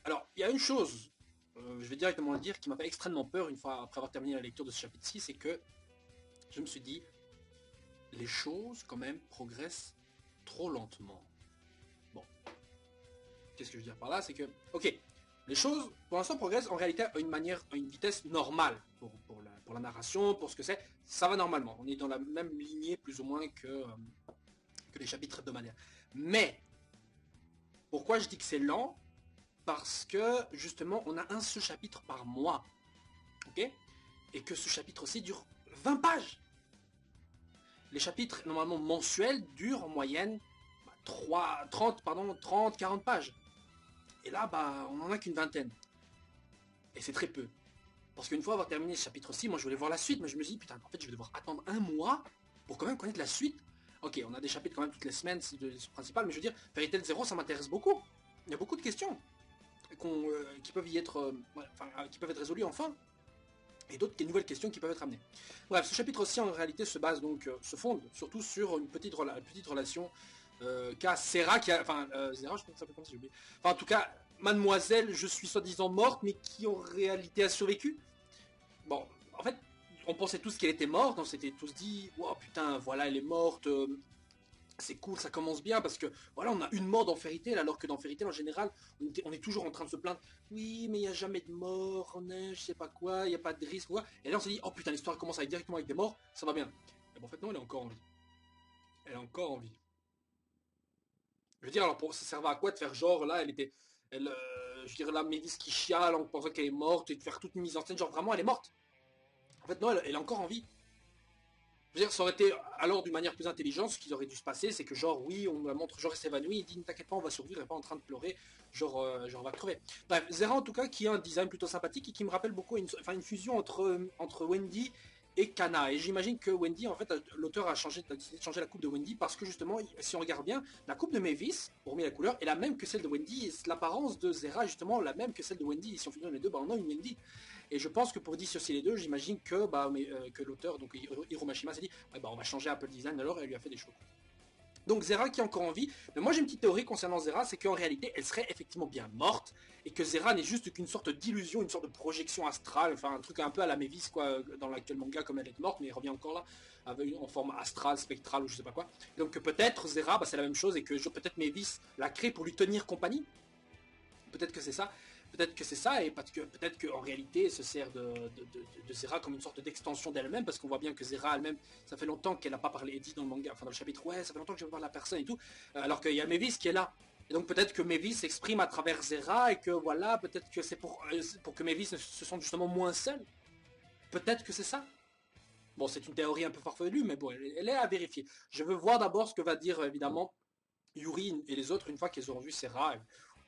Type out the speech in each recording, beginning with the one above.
Alors, il y a une chose, je vais directement le dire, qui m'a fait extrêmement peur une fois après avoir terminé la lecture de ce chapitre-ci, c'est que je me suis dit, les choses quand même progressent trop lentement. Bon, qu'est-ce que je veux dire par là? C'est que, ok, les choses pour l'instant progressent en réalité à une vitesse normale pour la narration, pour ce que c'est, ça va normalement. On est dans la même lignée plus ou moins que les chapitres hebdomadaires. Mais, pourquoi je dis que c'est lent? Parce que justement on a un seul chapitre par mois. Ok? Et que ce chapitre aussi dure 20 pages. Les chapitres normalement mensuels durent en moyenne 30, 40 pages. Et là, on en a qu'une vingtaine. Et c'est très peu. Parce qu'une fois avoir terminé ce chapitre-ci, moi je voulais voir la suite, mais je me dis, putain, en fait je vais devoir attendre un mois pour quand même connaître la suite. Ok, on a des chapitres quand même toutes les semaines, c'est le principal, mais je veux dire, Fairy Tail 0, ça m'intéresse beaucoup. Il y a beaucoup de questions qui peuvent y être, qui peuvent être résolues enfin. Et d'autres nouvelles questions qui peuvent être amenées. Bref, ce chapitre-ci en réalité se base donc, se fonde surtout sur une petite relation qu'a Serra, Serra, je crois que ça s'appelle comme ça, j'ai oublié. Enfin, en tout cas, mademoiselle, je suis soi-disant morte, mais qui en réalité a survécu. Bon, en fait, on pensait tous qu'elle était morte, on s'était tous dit, wow, putain, voilà, elle est morte, c'est cool, ça commence bien, parce que, voilà, on a une mort dans Fairy Tail, alors que dans Fairy Tail, en général, on est toujours en train de se plaindre, oui, mais il n'y a jamais de mort, je sais pas quoi, il n'y a pas de risque, quoi. Et là, on s'est dit, oh putain, l'histoire commence avec directement avec des morts, ça va bien. Mais bon, en fait, non, elle est encore en vie. Elle est encore en vie. Je veux dire, alors, ça servait à quoi de faire genre, là, je veux dire, la Mévis qui chiale en pensant qu'elle est morte, et de faire toute une mise en scène, genre, vraiment, elle est morte. En fait, non, elle est encore en vie. Je veux dire, ça aurait été alors d'une manière plus intelligente, ce qui aurait dû se passer, c'est que genre, oui, on la montre, genre, elle s'évanouit, il dit, ne t'inquiète pas, on va survivre, elle est pas en train de pleurer, genre, on va crever. Bref, Zera, en tout cas, qui a un design plutôt sympathique et qui me rappelle beaucoup une fusion entre Wendy et Kana. Et j'imagine que Wendy, en fait, l'auteur a décidé de changer la coupe de Wendy parce que justement, si on regarde bien, la coupe de Mavis, hormis la couleur, est la même que celle de Wendy, et l'apparence de Zera, justement, la même que celle de Wendy. Et si on fusionne les deux, on a une Wendy. Et je pense que pour dissocier les deux, j'imagine que l'auteur, donc Hiro Mashima, s'est dit, ouais, on va changer un peu le design, alors elle lui a fait des choix. Donc Zera qui est encore en vie, mais moi j'ai une petite théorie concernant Zera, c'est qu'en réalité elle serait effectivement bien morte, et que Zera n'est juste qu'une sorte d'illusion, une sorte de projection astrale, enfin un truc un peu à la Mévis quoi, dans l'actuel manga comme elle est morte, mais elle revient encore là, en forme astrale, spectrale ou je sais pas quoi. Donc peut-être Zera, c'est la même chose, et que peut-être Mévis l'a créé pour lui tenir compagnie, peut-être que c'est ça. Peut-être que c'est ça, et peut-être qu'en réalité, elle se sert de Zera comme une sorte d'extension d'elle-même, parce qu'on voit bien que Zera elle-même, ça fait longtemps qu'elle n'a pas parlé, dit dans le manga, enfin dans le chapitre, ouais, ça fait longtemps que je ne parle à personne et tout, alors qu'il y a Mavis qui est là. Et donc peut-être que Mavis s'exprime à travers Zera, et que voilà, peut-être que c'est pour que Mavis se sente justement moins seule. Peut-être que c'est ça. Bon, c'est une théorie un peu farfelue, mais bon, elle est à vérifier. Je veux voir d'abord ce que va dire, évidemment, Yuri et les autres une fois qu'ils auront vu Serra.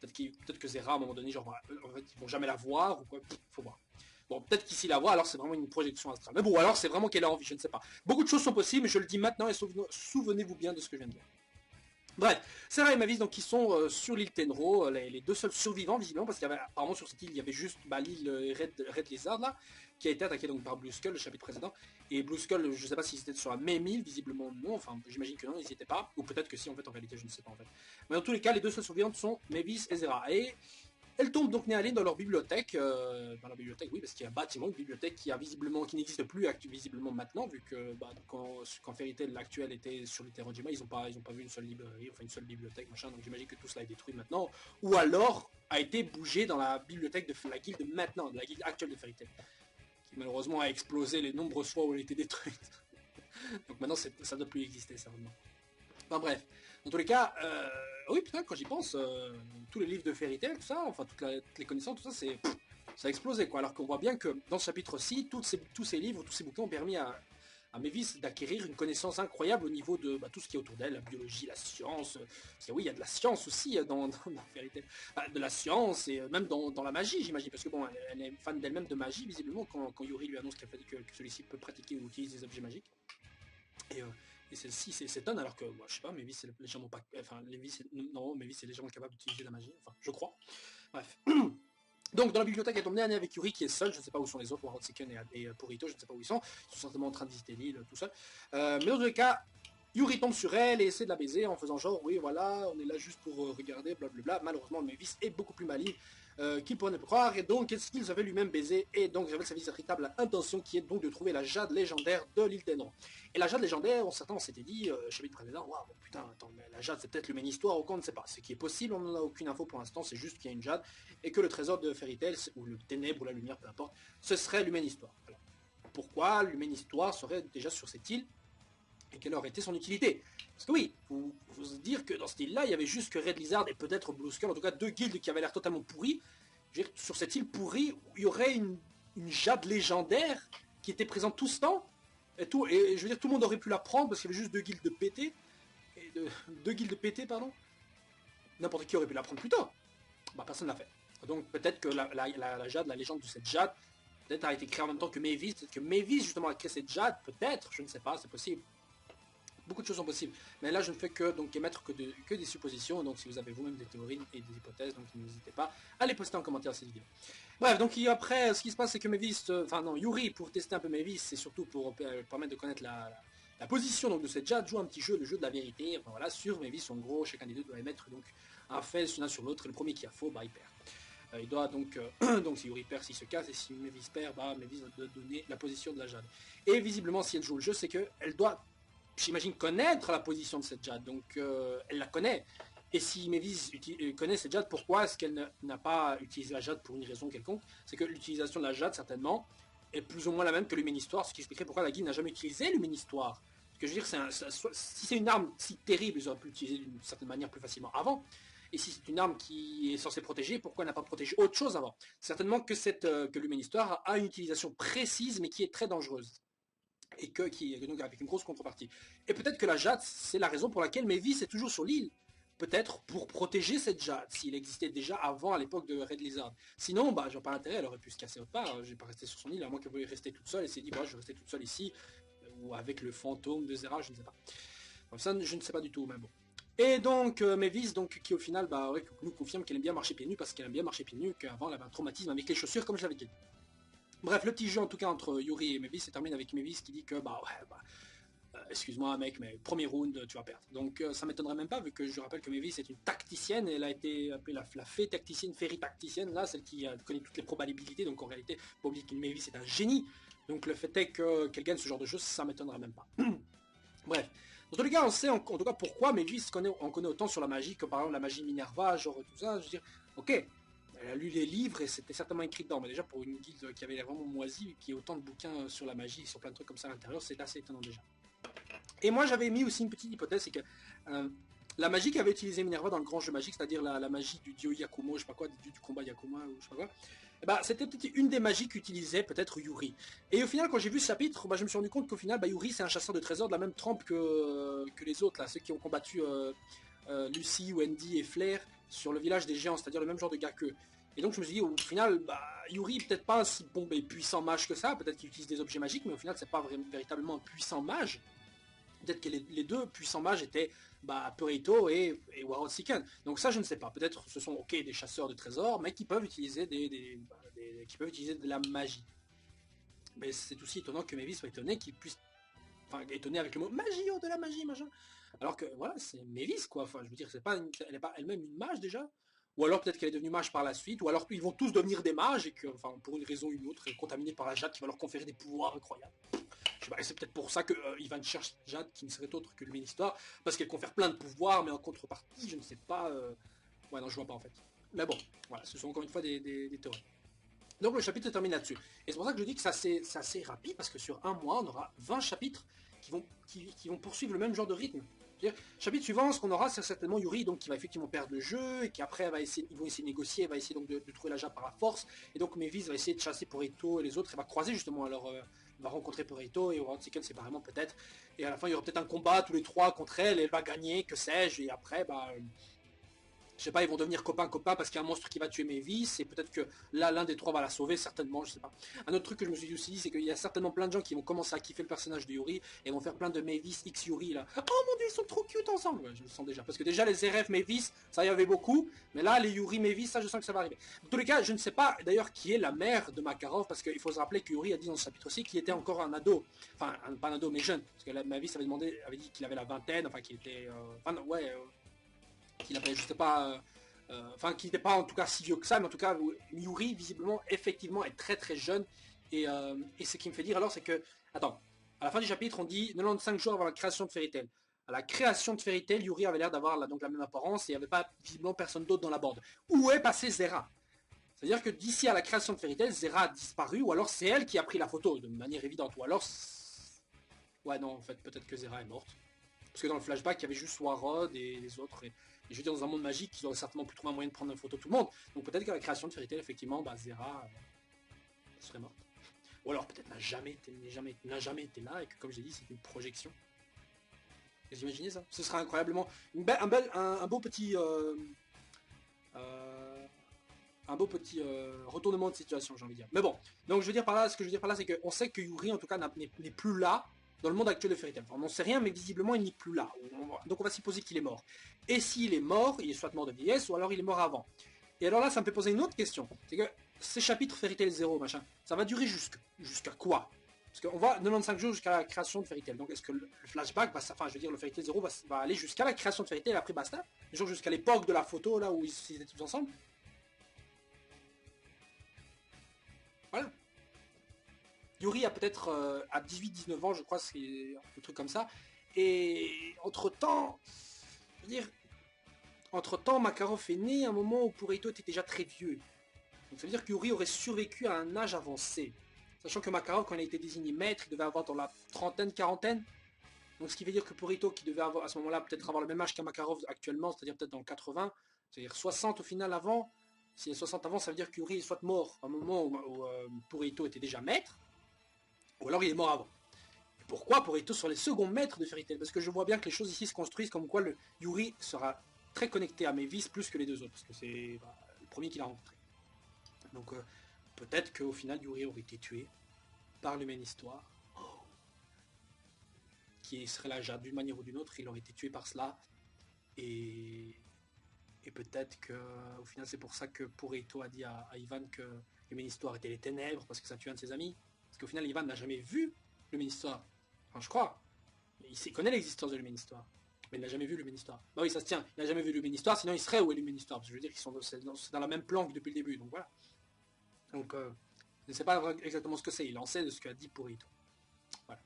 Peut-être que Zera à un moment donné, genre, en fait, ils vont jamais la voir ou quoi. Faut voir. Bon, peut-être qu'ici la voit, alors c'est vraiment une projection astrale. Mais bon, alors c'est vraiment qu'elle a envie, je ne sais pas. Beaucoup de choses sont possibles, mais je le dis maintenant et souvenez-vous bien de ce que je viens de dire. Bref, Sarah et Mavis donc qui sont sur l'île Tenro, les deux seuls survivants visiblement parce qu'il y avait apparemment sur cette île il y avait juste l'île Red Lizard là qui a été attaquée donc par Blue Skull le chapitre précédent et Blue Skull je sais pas s'ils étaient sur la même île visiblement non enfin j'imagine que non ils n'y étaient pas ou peut-être que si en réalité je ne sais pas en fait mais dans tous les cas les deux seuls survivants sont Mavis et Zera et elles tombent donc nez à nez dans leur bibliothèque, oui, parce qu'il y a un bâtiment, une bibliothèque qui n'existe plus visiblement maintenant, vu que quand Fairy Tail l'actuel était sur l'Iterojima, ils ont pas vu une seule librairie, enfin une seule bibliothèque, machin, donc j'imagine que tout cela est détruit maintenant, ou alors a été bougé dans la bibliothèque de la guilde maintenant, de la guilde actuelle de Fairy Tail, qui malheureusement a explosé les nombreuses fois où elle a été détruite. Donc maintenant ça ne doit plus exister, certainement. Enfin bref, dans tous les cas, oui putain, quand j'y pense, tous les livres de Fairy Tail, tout ça, enfin toutes les connaissances, tout ça, ça a explosé quoi. Alors qu'on voit bien que dans ce chapitre-ci, tous ces livres, tous ces bouquins ont permis à Mavis d'acquérir une connaissance incroyable au niveau de tout ce qui est autour d'elle, la biologie, la science. Parce que oui, il y a de la science aussi dans Fairy Tail. De la science et même dans la magie, j'imagine. Parce que bon, elle est fan d'elle-même de magie, visiblement, quand Yuri lui annonce que celui-ci peut pratiquer ou utiliser des objets magiques. Et celle-ci s'étonne alors que, moi, je sais pas, Mavis c'est légèrement pas... Enfin, Mavis c'est légèrement capable d'utiliser la magie, enfin, je crois. Bref. Donc dans la bibliothèque, elle tombe nez à nez avec Yuri qui est seul, je ne sais pas où sont les autres, Warren Seken et Purito, je ne sais pas où ils sont certainement en train de visiter l'île tout seul. Mais dans tous les cas, Yuri tombe sur elle et essaie de la baiser en faisant genre, oui voilà, on est là juste pour regarder, blablabla. Malheureusement, Mavis est beaucoup plus maligne. qu'il pourrait ne pas croire, et donc est-ce qu'ils avaient lui-même baisé, et donc j'avais sa véritable intention qui est donc de trouver la jade légendaire de l'île des Noix. Et la jade légendaire, on s'était dit, chapitre précédent, waouh, putain, attends, mais la jade c'est peut-être l'humaine histoire, ou quoi, on ne sait pas. Ce qui est possible, on n'en a aucune info pour l'instant, c'est juste qu'il y a une jade, et que le trésor de Fairy Tail, ou le ténèbre, ou la lumière, peu importe, ce serait l'humaine histoire. Alors, pourquoi l'humaine histoire serait déjà sur cette île, et quelle aurait été son utilité? Parce que oui, vous dire que dans cette île-là, il y avait juste que Red Lizard et peut-être Blue Skull, en tout cas deux guildes qui avaient l'air totalement pourries. Je veux dire, sur cette île pourrie, il y aurait une jade légendaire qui était présente tout ce temps, et je veux dire, tout le monde aurait pu la prendre parce qu'il y avait juste deux guildes pétées, deux guildes pétées, pardon. N'importe qui aurait pu la prendre plus tôt. Bah, personne ne l'a fait. Donc peut-être que la jade, la légende de cette jade, peut-être a été créée en même temps que Mavis, peut-être que Mavis justement a créé cette jade, peut-être, je ne sais pas, c'est possible. Beaucoup de choses sont possibles. Mais là, je ne fais que donc émettre que des suppositions. Donc, si vous avez vous-même des théories et des hypothèses, donc n'hésitez pas à les poster en commentaire cette vidéo. Bref, donc après, ce qui se passe, c'est que Mavis, enfin non, Yuri, pour tester un peu Mavis, c'est surtout pour permettre de connaître la position donc, de cette jade, joue un petit jeu, le jeu de la vérité. Enfin, voilà, sur Mavis, en gros, chacun des deux doit émettre donc un fait l'un sur l'autre. Et le premier qui a faux, bah, il perd. Il doit donc, donc si Yuri perd, s'il se casse, et si Mavis perd, bah, Mavis doit donner la position de la jade. Et visiblement, si elle joue le jeu, c'est qu'elle doit, j'imagine, connaître la position de cette jade, donc elle la connaît. Et si Mavis connaît cette jade, pourquoi est-ce qu'elle n'a pas utilisé la jade pour une raison quelconque? C'est que l'utilisation de la jade, certainement, est plus ou moins la même que l'humaine histoire, ce qui expliquerait pourquoi la guilde n'a jamais utilisé l'humaine histoire. Ce que je veux dire, si c'est une arme si terrible, ils auraient pu l'utiliser d'une certaine manière plus facilement avant. Et si c'est une arme qui est censée protéger, pourquoi elle n'a pas protégé autre chose avant? Certainement que l'humaine histoire a une utilisation précise, mais qui est très dangereuse. Et donc avec une grosse contrepartie. Et peut-être que la jade, c'est la raison pour laquelle Mavis est toujours sur l'île. Peut-être pour protéger cette jade, s'il existait déjà avant, à l'époque de Red Lizard. Sinon, bah, j'ai pas intérêt, elle aurait pu se casser autre part. Je vais pas rester sur son île, à moins qu'elle veuille rester toute seule et s'est dit, bah, je vais rester toute seule ici, ou avec le fantôme de Zera, je ne sais pas. Enfin, ça, je ne sais pas du tout, mais bon. Et donc, Mavis, donc, qui au final, bah, ouais, nous confirme qu'elle aime bien marcher pieds nus, parce qu'elle aime bien marcher pieds nus, qu'avant, elle avait un traumatisme avec les chaussures, comme je l'avais dit. Bref, le petit jeu en tout cas entre Yuri et Mavis se termine avec Mavis qui dit que bah ouais, excuse-moi mec, mais premier round tu vas perdre. Donc ça m'étonnerait même pas vu que je rappelle que Mavis est une tacticienne, elle a été appelée la fée tacticienne, fairy tacticienne, là celle qui connaît toutes les probabilités, donc en réalité, pas oublier que Mavis est un génie, donc le fait est qu'elle gagne ce genre de jeu, ça m'étonnerait même pas. Bref. Dans tous les cas, on sait en tout cas pourquoi Mavis on connaît autant sur la magie que par exemple la magie Minerva, genre tout ça, je veux dire, ok. Elle a lu les livres et c'était certainement écrit dedans, mais déjà pour une guilde qui avait l'air vraiment moisie, qui ait autant de bouquins sur la magie, sur plein de trucs comme ça à l'intérieur, c'est assez étonnant déjà. Et moi j'avais mis aussi une petite hypothèse, c'est que la magie qu'avait utilisé Minerva dans le grand jeu magique, c'est-à-dire la magie du dieu Yakumo, je sais pas quoi, du combat Yakuma ou je sais pas quoi, et bah, c'était peut-être une des magies qu'utilisait peut-être Yuri. Et au final, quand j'ai vu ce chapitre, bah, je me suis rendu compte qu'au final, bah, Yuri c'est un chasseur de trésors de la même trempe que les autres, là, ceux qui ont combattu Lucy, Wendy et Flair sur le village des géants, c'est-à-dire le même genre de gars qu'eux. Et donc je me suis dit, au final, bah, Yuri peut-être pas un si bon et puissant mage que ça, peut-être qu'il utilise des objets magiques, mais au final c'est pas véritablement un puissant mage. Peut-être que les deux puissants mages étaient bah, Purito et Warhol Siken. Donc ça je ne sais pas, peut-être ce sont ok des chasseurs de trésors, mais qui peuvent utiliser qui peuvent utiliser de la magie. Mais c'est aussi étonnant que Mavis soit étonné qu'il puisse... Enfin, étonné avec le mot magie, oh, de la magie, machin. Alors que, voilà, c'est Mavis, quoi. Enfin, je veux dire, elle n'est pas elle-même une mage, déjà. Ou alors, peut-être qu'elle est devenue mage par la suite. Ou alors, ils vont tous devenir des mages et que, enfin, pour une raison ou une autre, contaminés par la jade qui va leur conférer des pouvoirs incroyables. Je sais pas, et c'est peut-être pour ça que Ivan cherche Jade, qui ne serait autre que l'humaine histoire, parce qu'elle confère plein de pouvoirs, mais en contrepartie, je ne sais pas... Ouais, non, je vois pas, en fait. Mais bon, voilà, ce sont encore une fois des théories. Donc le chapitre se termine là-dessus. Et c'est pour ça que je dis que c'est assez rapide, parce que sur un mois, on aura 20 chapitres qui vont poursuivre le même genre de rythme. Chapitre suivant, ce qu'on aura, c'est certainement Yuri, donc qui va effectivement perdre le jeu, et qui après, ils vont essayer de négocier, elle va essayer donc de trouver la jade par la force, et donc Mavis va essayer de chasser Purito et les autres, elle va croiser justement, alors elle va rencontrer Purito et Warren Seeker séparément peut-être, et à la fin il y aura peut-être un combat tous les trois contre elle, et elle va gagner, que sais-je, et après, bah... je sais pas, ils vont devenir copains parce qu'il y a un monstre qui va tuer Mavis, et peut-être que là, l'un des trois va la sauver, certainement, je sais pas. Un autre truc que je me suis aussi dit, c'est qu'il y a certainement plein de gens qui vont commencer à kiffer le personnage de Yuri, et vont faire plein de Mavis X Yuri, là. Oh mon dieu, ils sont trop cute ensemble. Ouais, je le sens déjà, parce que déjà, les RF Mavis, ça y avait beaucoup, mais là, les Yuri Mavis, ça, je sens que ça va arriver. Dans tous les cas, je ne sais pas, d'ailleurs, qui est la mère de Makarov, parce qu'il faut se rappeler que Yuri a dit dans ce chapitre aussi qu'il était encore un ado, enfin, pas un ado, mais jeune, parce que Mavis avait dit qu'il avait la vingtaine, enfin, qu'il était... qu'il avait juste pas Enfin, qui n'était pas en tout cas si vieux que ça, mais en tout cas, Yuri, visiblement, effectivement, est très très jeune. Et ce qui me fait dire alors, c'est que, attends, à la fin du chapitre, on dit 95 jours avant la création de Fairy Tail. À la création de Fairy Tail, Yuri avait l'air d'avoir donc la même apparence et il n'y avait pas visiblement personne d'autre dans la bande. Où est passé Zera? C'est-à-dire que d'ici à la création de Fairy Tail, Zera a disparu, ou alors c'est elle qui a pris la photo de manière évidente, ou alors... Ouais, non, en fait, peut-être que Zera est morte. Parce que dans le flashback, il y avait juste Warrod et les autres. Et je veux dire, dans un monde magique, ils auraient certainement pu trouver un moyen de prendre une photo de tout le monde. Donc peut-être qu'à la création de Fairy Tail, effectivement, bah, Zera serait morte. Ou alors peut-être n'a jamais été là et que, comme j'ai dit, c'est une projection. Vous imaginez ça? Ce serait incroyablement... un beau petit... un beau petit retournement de situation, j'ai envie de dire. Mais bon, donc je veux dire par là, ce que je veux dire par là, c'est qu'on sait que Yuri, en tout cas, n'est plus là dans le monde actuel de Fairy Tail. Enfin, on n'en sait rien, mais visiblement, il n'est plus là. Donc on va supposer qu'il est mort. Et s'il est mort, il est soit mort de vieillesse, ou alors il est mort avant. Et alors là, ça me fait poser une autre question. C'est que ces chapitres Fairy Tail 0, machin, ça va durer jusqu'à quoi? Parce qu'on voit 95 jours jusqu'à la création de Fairy Tail. Donc est-ce que le flashback, enfin je veux dire, le Fairy Tail 0 va aller jusqu'à la création de Fairy Tail, après basta? Genre jusqu'à l'époque de la photo, là, où ils étaient tous ensemble? Voilà. Yuri a peut-être à 18-19 ans, je crois, c'est un truc comme ça. Et entre-temps, je veux dire, entre-temps, Makarov est né à un moment où Pureito était déjà très vieux. Donc ça veut dire que Yuri aurait survécu à un âge avancé. Sachant que Makarov, quand il a été désigné maître, il devait avoir dans la trentaine, quarantaine. Donc ce qui veut dire que Pureito, qui devait avoir à ce moment-là peut-être avoir le même âge qu'un Makarov actuellement, c'est-à-dire peut-être dans le 80, c'est-à-dire 60 au final avant. S'il y a 60 avant, ça veut dire que Yuri soit mort à un moment où Pureito était déjà maître. Ou alors il est mort avant. Et pourquoi Pureito sur les seconds maîtres de Fairy Tail? Parce que je vois bien que les choses ici se construisent comme quoi le Yuri sera très connecté à Mavis plus que les deux autres. Parce que c'est le premier qu'il a rencontré. Donc peut-être qu'au final Yuri aurait été tué par l'humaine histoire. Qui serait là d'une manière ou d'une autre, il aurait été tué par cela. Et, et peut-être que au final c'est pour ça que Pureito a dit à Ivan que l'humaine histoire était les ténèbres, parce que ça tue un de ses amis. Parce qu'au final Ivan n'a jamais vu l'humaine histoire. Enfin je crois. Il connaît l'existence de l'humaine histoire. Mais il n'a jamais vu l'humaine histoire. Bah oui, ça se tient. Il n'a jamais vu l'humaine histoire, sinon il serait où est l'humaine histoire. Parce que je veux dire qu'ils sont dans la même planque depuis le début. Donc voilà. Donc je ne sais pas exactement ce que c'est. Il en sait de ce qu'a dit Pureito. Voilà.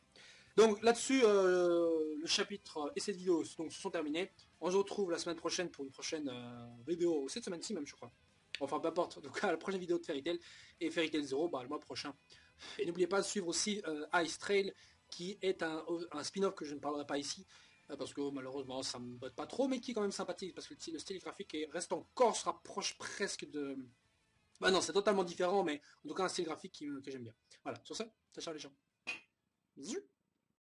Donc là-dessus, le chapitre et cette vidéo donc, se sont terminés. On se retrouve la semaine prochaine pour une prochaine vidéo, cette semaine-ci même je crois. Enfin peu importe, donc la prochaine vidéo de Fairy Tail et Fairy Tail 0 le mois prochain. Et n'oubliez pas de suivre aussi Ice Trail qui est un spin-off que je ne parlerai pas ici. Parce que malheureusement ça me botte pas trop, mais qui est quand même sympathique parce que le style graphique reste encore, se rapproche presque de... Bah non, c'est totalement différent, mais en tout cas un style graphique que j'aime bien. Voilà, sur ça, ciao les gens. Bisous.